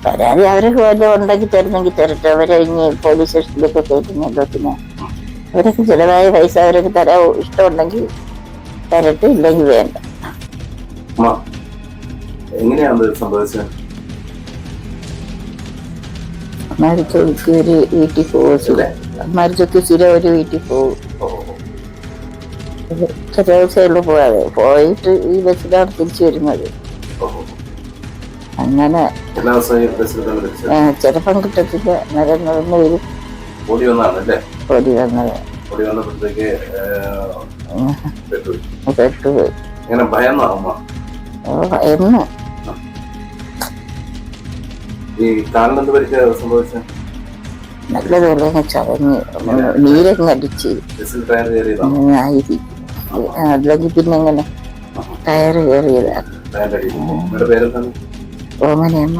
പരാതി അവർക്ക് വല്ല ഉണ്ടാക്കി തരുന്നെങ്കിൽ തരട്ടെ. അവരെ ഇനി പോലീസ് സ്റ്റേഷനിലൊക്കെ കയറ്റുന്നല്ലോ. പിന്നെ അവരൊക്കെ ചിലവായ പൈസ അവരൊക്കെ തരാൻ ഇഷ്ടമുണ്ടെങ്കിൽ തരട്ടെ, ഇല്ലെങ്കിൽ വേണ്ട. മരിച്ചൊക്കെ ഒരു വീട്ടിൽ പോകും. മരിച്ചൊക്കെ സ്ഥിരം ഒരു വീട്ടിൽ പോകും. ചില ദിവസമുള്ളൂ പോകാതെ പോയിട്ട് ഈ ബസ്സിലാണ് തിരിച്ചു വരുന്നത്. അങ്ങനെ ചിലപ്പം കിട്ടത്തില്ല. നിരന്ന് വരും. ഓടി വന്നത് പെട്ടുപോയി. ഭയന്ന് നല്ലതുപോലെ ചതഞ്ഞ് നീരങ്ങ് അടിച്ച് ആയിരിക്കും. അല്ലെങ്കിൽ പിന്നെ എങ്ങനെ ടയറ് കയറിയതാണ്. ഓമനയമ്മ.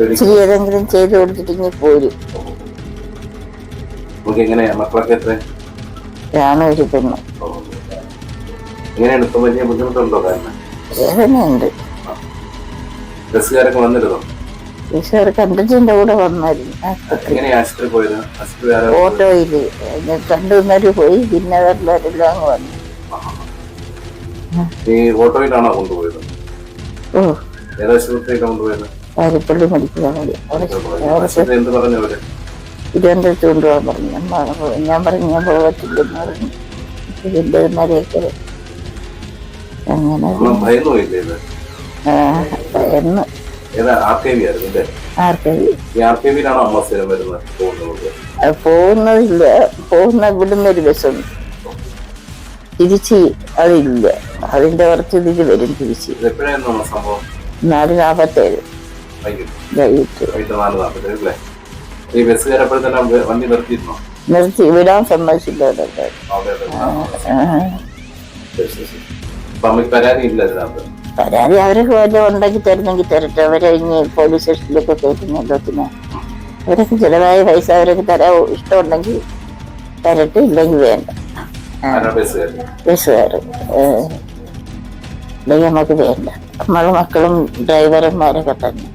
ഇച്ചിരി ഏതെങ്കിലും ചെയ്ത് കൊടുത്തിട്ട് പോരും. ഞാനും ഒരു പെണ്ണ്. വേദനയുണ്ട്. ബസ്സുകാർ കണ്ടത്തിന്റെ കൂടെ വന്നായിരുന്നു. ഓട്ടോയില് കണ്ടുവന്നവര് പോയി. പിന്നെ അവരെല്ലാം അങ്ങ് വന്നു. പാരിപ്പള്ളി മെഡിക്കൽ തിരുവനന്തപുരത്ത് കൊണ്ടുപോകാൻ പറഞ്ഞു. ഞാൻ പറഞ്ഞു ഞാൻ പോകത്തില്ലെന്ന് പറഞ്ഞു. മരയൊക്കെ അങ്ങനെ പോകുന്നതില്ല. പോകുന്ന ഇവിടുന്ന് ഒരു ബസ്സുണ്ട്. തിരിച്ച് അതില്ല. അതിന്റെ കുറച്ച് ഇതിൽ വരും തിരിച്ച്. 4:47 നിർത്തി വിടാൻ സമ്മതിച്ചില്ല. പരാതി അവർക്ക് വല്ല ഉണ്ടാക്കി തരുന്നെങ്കിൽ തരട്ടെ. അവരെ ഇനി പോലീസ് സ്റ്റേഷനിലൊക്കെ കയറ്റുന്നല്ലോ. പിന്നെ അവരൊക്കെ ചിലവായ പൈസ അവരൊക്കെ തരാൻ ഇഷ്ടമുണ്ടെങ്കിൽ തരട്ടെ, ഇല്ലെങ്കിൽ വേണ്ട. ബസ്സുകാർ ഇല്ലെങ്കിൽ നമുക്ക് വേണ്ട. നമ്മളെ മക്കളും ഡ്രൈവർമാരൊക്കെ തന്നെ.